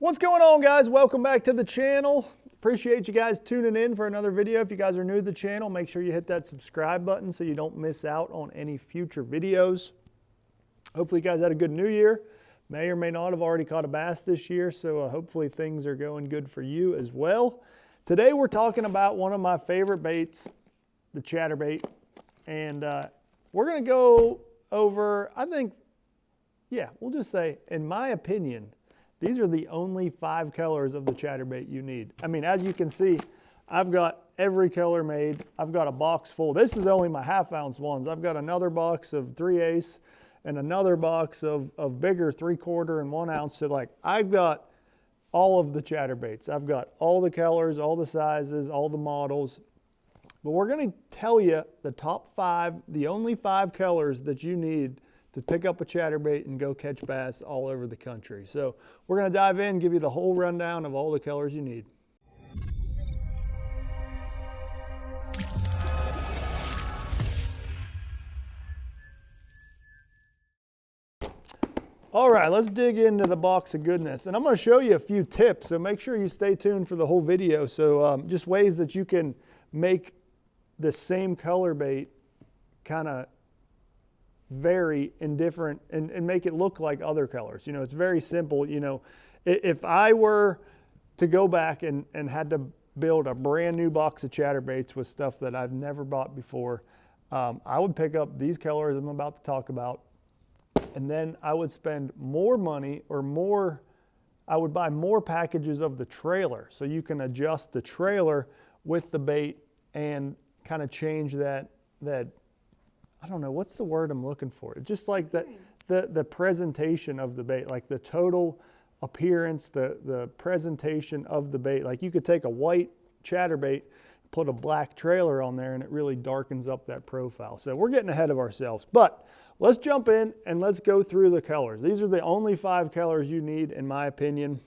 What's going on, guys? Welcome back to the channel. Appreciate you guys tuning in for another video. If you guys are new to the channel, make sure you hit that subscribe button so you don't miss out on any future videos. Hopefully you guys had a good new year. May or may not have already caught a bass this year, so hopefully things are going good for you as well. Today we're talking about one of my favorite baits, the chatterbait, and we're going to go over, we'll just say, in my opinion, these are the only 5 colors of the chatterbait you need. I mean, as you can see, I've got every color made. I've got a box full. This is only my 1/2 ounce ones. I've got another box of 3/8 and another box of bigger 3/4 and 1 ounce. So like, I've got all of the chatterbaits. I've got all the colors, all the sizes, all the models. But we're gonna tell you the top 5, the only 5 colors that you need to pick up a chatterbait and go catch bass all over the country. So we're gonna dive in, give you the whole rundown of all the colors you need. All right, let's dig into the box of goodness. And I'm gonna show you a few tips, so make sure you stay tuned for the whole video. So just ways that you can make the same color bait kind of vary in different and make it look like other colors. You know, it's very simple. You know, if I were to go back and had to build a brand new box of chatterbaits with stuff that I've never bought before, I would pick up these colors I'm about to talk about, and then I would spend more money I would buy more packages of the trailer, so you can adjust the trailer with the bait and kind of change that I don't know, what's the word I'm looking for? Just like the presentation of the bait, like the total appearance, the presentation of the bait. Like you could take a white chatterbait, put a black trailer on there, and it really darkens up that profile. So we're getting ahead of ourselves, but let's jump in and let's go through the colors. These are the only 5 colors you need, in my opinion.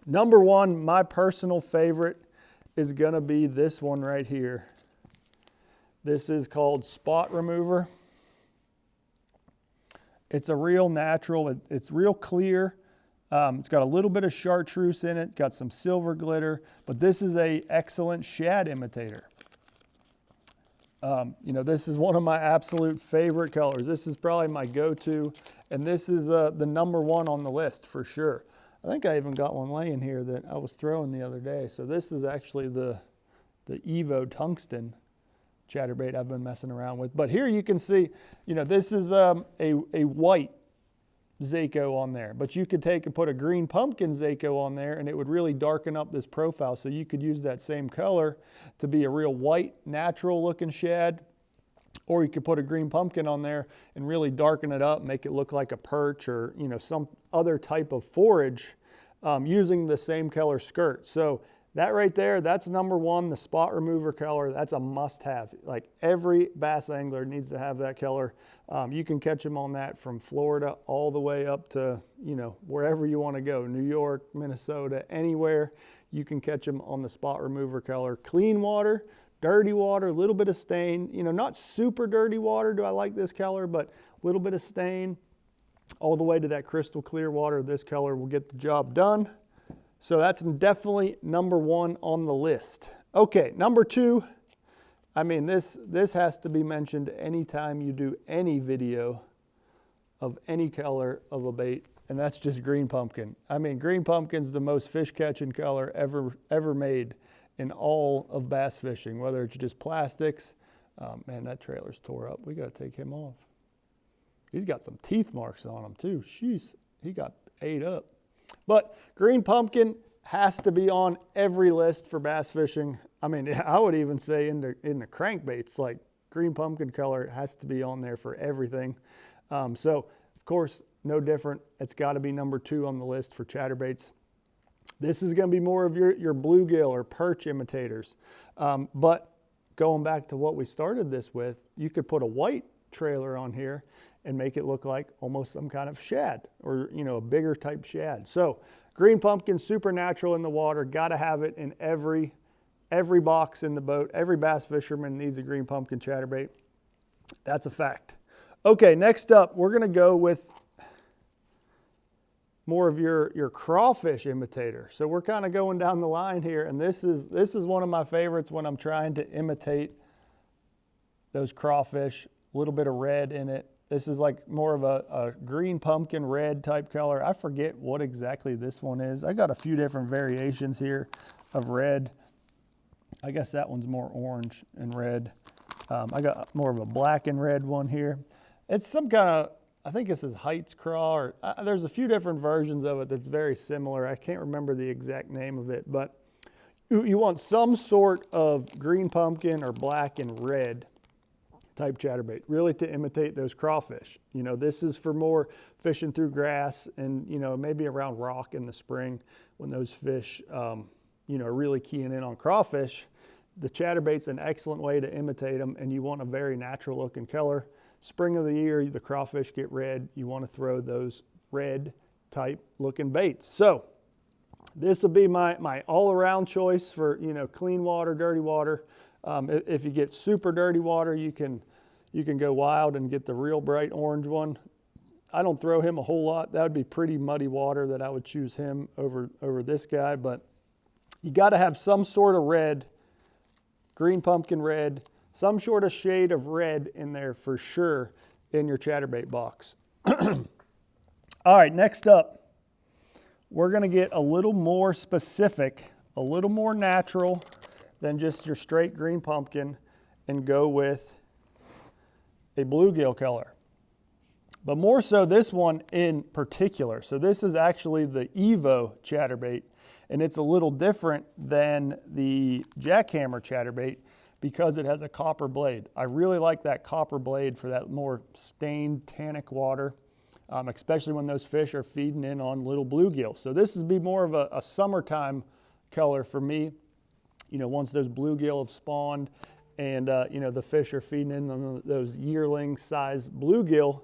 Number 1, my personal favorite, is gonna be this one right here. This is called Spot Remover. It's a real natural, it's real clear. It's got a little bit of chartreuse in it, got some silver glitter, but this is an excellent shad imitator. You know, this is one of my absolute favorite colors. This is probably my go-to, and this is the number 1 on the list for sure. I think I even got one laying here that I was throwing the other day. So this is actually the Evo Tungsten chatterbait I've been messing around with. But here you can see, you know, this is a white Zako on there, but you could take and put a green pumpkin Zako on there and it would really darken up this profile. So you could use that same color to be a real white, natural looking shad, or you could put a green pumpkin on there and really darken it up, make it look like a perch or, you know, some other type of forage using the same color skirt. So that right there, that's number 1, the Spot Remover color. That's a must-have. Like every bass angler needs to have that color. You can catch them on that from Florida all the way up to, you know, wherever you want to go. New York, Minnesota, anywhere. You can catch them on the Spot Remover color. Clean water, dirty water, a little bit of stain. You know, not super dirty water do I like this color, but a little bit of stain. All the way to that crystal clear water, this color will get the job done. So that's definitely number 1 on the list. Okay, number 2, I mean, this has to be mentioned anytime you do any video of any color of a bait, and that's just green pumpkin. I mean, green pumpkin's the most fish catching color ever made in all of bass fishing, whether it's just plastics. Man, that trailer's tore up. We got to take him off. He's got some teeth marks on him too. Jeez, he got ate up. But green pumpkin has to be on every list for bass fishing. I mean, I would even say in the crankbaits, like green pumpkin color has to be on there for everything. So of course, no different. It's got to be number 2 on the list for chatterbaits. This is going to be more of your bluegill or perch imitators. But going back to what we started this with, you could put a white trailer on here and make it look like almost some kind of shad or, you know, a bigger type shad. So green pumpkin, super natural in the water. Got to have it in every box in the boat. Every bass fisherman needs a green pumpkin chatterbait. That's a fact. Okay, next up, we're going to go with more of your crawfish imitator. So we're kind of going down the line here, and this is one of my favorites when I'm trying to imitate those crawfish, a little bit of red in it. This is like more of a green pumpkin red type color. I forget what exactly this one is. I got a few different variations here of red. I guess that one's more orange and red. I got more of a black and red one here. It's some kind of, I think this is Heights Craw, or there's a few different versions of it that's very similar. I can't remember the exact name of it, but you want some sort of green pumpkin or black and red type chatterbait, really to imitate those crawfish. You know, this is for more fishing through grass and, you know, maybe around rock in the spring when those fish, you know, are really keying in on crawfish. The chatterbait's an excellent way to imitate them, and you want a very natural looking color. Spring of the year, the crawfish get red. You want to throw those red type looking baits. So this will be my all-around choice for, you know, clean water, dirty water. If you get super dirty water, you can go wild and get the real bright orange one. I don't throw him a whole lot. That would be pretty muddy water that I would choose him over this guy. But you got to have some sort of red, green pumpkin red, some sort of shade of red in there for sure in your chatterbait box. All right, next up, we're going to get a little more specific, a little more natural than just your straight green pumpkin, and go with a bluegill color. But more so this one in particular. So this is actually the Evo chatterbait, and it's a little different than the jackhammer chatterbait because it has a copper blade. I really like that copper blade for that more stained tannic water, especially when those fish are feeding in on little bluegill. So this would be more of a summertime color for me. You know, once those bluegill have spawned and, you know, the fish are feeding in on those yearling size bluegill,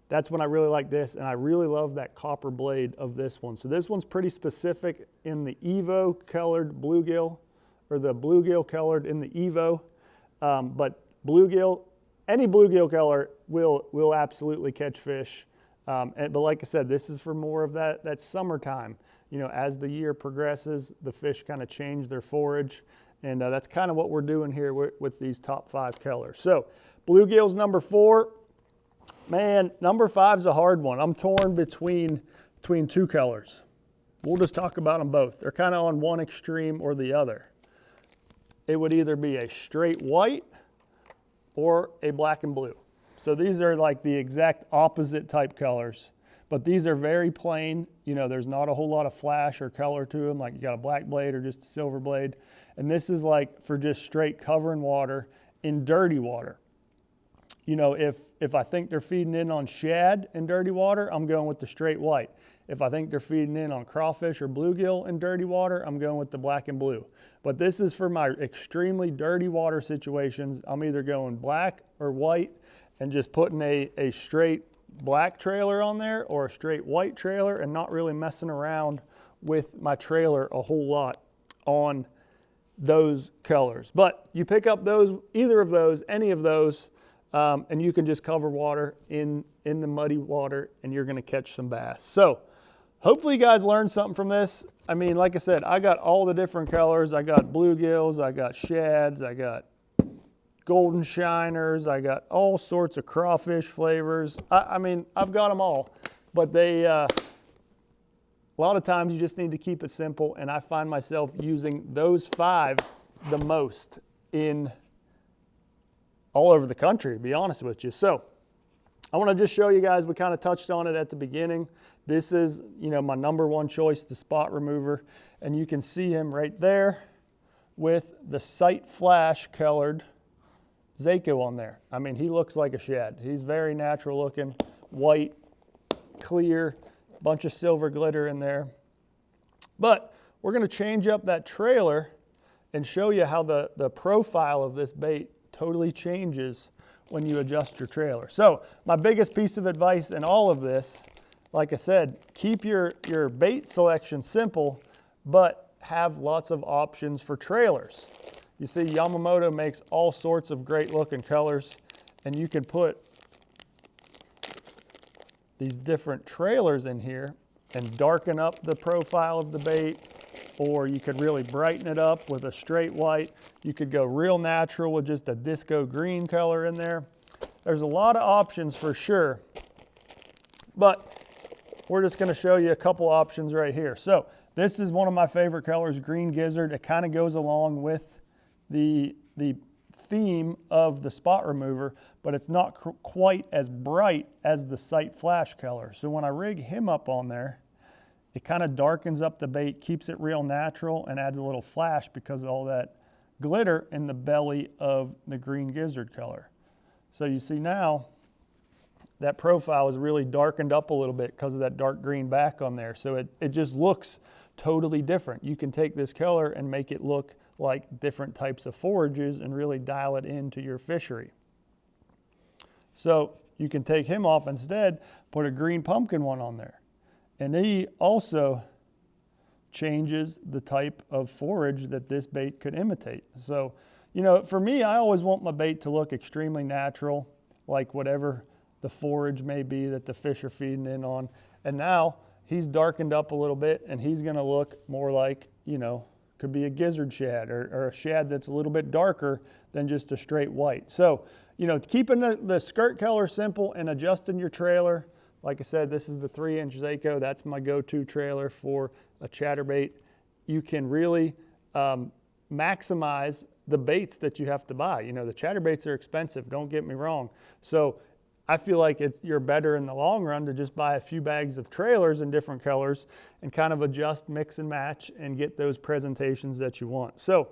that's when I really like this. And I really love that copper blade of this one. So this one's pretty specific in the Evo colored bluegill, or the bluegill colored in the Evo. But bluegill, any bluegill color will absolutely catch fish. But like I said, this is for more of that summertime. You know, as the year progresses, the fish kind of change their forage. And that's kind of what we're doing here with these top 5 colors. So bluegill's number 4. Man, number 5's a hard one. I'm torn between 2 colors. We'll just talk about them both. They're kind of on one extreme or the other. It would either be a straight white or a black and blue. So these are like the exact opposite type colors, but these are very plain. You know, there's not a whole lot of flash or color to them, like you got a black blade or just a silver blade. And this is like for just straight covering water in dirty water. You know, if I think they're feeding in on shad in dirty water, I'm going with the straight white. If I think they're feeding in on crawfish or bluegill in dirty water, I'm going with the black and blue. But this is for my extremely dirty water situations. I'm either going black or white and just putting a straight black trailer on there or a straight white trailer, and not really messing around with my trailer a whole lot on those colors. But you pick up those, either of those, any of those, and you can just cover water in the muddy water, and you're gonna catch some bass. So hopefully you guys learned something from this. I mean, like I said, I got all the different colors. I got bluegills, I got shads, I got golden shiners, I got all sorts of crawfish flavors. I mean, I've got them all, but a lot of times you just need to keep it simple, and I find myself using those 5 the most in all over the country, to be honest with you. So I want to just show you guys, we kind of touched on it at the beginning. This is, you know, my number 1 choice, the spot remover, and you can see him right there with the sight flash colored Zako on there. I mean, he looks like a shad. He's very natural looking, white, clear, bunch of silver glitter in there. But we're going to change up that trailer and show you how the profile of this bait totally changes when you adjust your trailer. So my biggest piece of advice in all of this, like I said, keep your bait selection simple, but have lots of options for trailers. You see, Yamamoto makes all sorts of great looking colors, and you can put these different trailers in here and darken up the profile of the bait, or you could really brighten it up with a straight white. You could go real natural with just a disco green color in there. There's a lot of options for sure, but we're just going to show you a couple options right here. So this is one of my favorite colors, green gizzard. It kind of goes along with the theme of the spot remover, but it's not quite as bright as the sight flash color. So when I rig him up on there, it kind of darkens up the bait, keeps it real natural, and adds a little flash because of all that glitter in the belly of the green gizzard color. So you see now that profile is really darkened up a little bit because of that dark green back on there. So it just looks totally different. You can take this color and make it look like different types of forages and really dial it into your fishery. So you can take him off instead, put a green pumpkin one on there. And he also changes the type of forage that this bait could imitate. So, you know, for me, I always want my bait to look extremely natural, like whatever the forage may be that the fish are feeding in on. And now he's darkened up a little bit, and he's gonna look more like, you know, could be a gizzard shad or a shad that's a little bit darker than just a straight white. So, you know, keeping the skirt color simple and adjusting your trailer. Like I said, this is the 3-inch Zaco. That's my go-to trailer for a chatterbait. You can really maximize the baits that you have to buy. You know, the chatterbaits are expensive, don't get me wrong. So I feel like you're better in the long run to just buy a few bags of trailers in different colors and kind of adjust, mix and match, and get those presentations that you want. So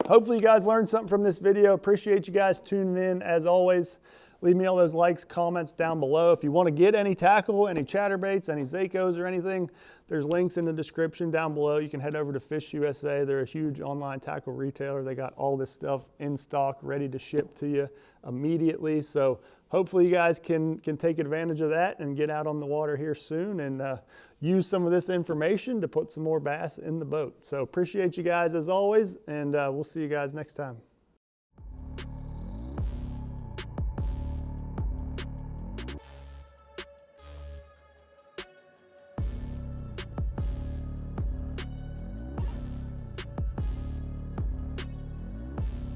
hopefully you guys learned something from this video. Appreciate you guys tuning in. As always, leave me all those likes, comments down below. If you want to get any tackle, any chatterbaits, any Zacos or anything, there's links in the description down below. You can head over to Fish USA. They're a huge online tackle retailer. They got all this stuff in stock, ready to ship to you immediately. So hopefully you guys can take advantage of that and get out on the water here soon and use some of this information to put some more bass in the boat. So appreciate you guys as always, and we'll see you guys next time.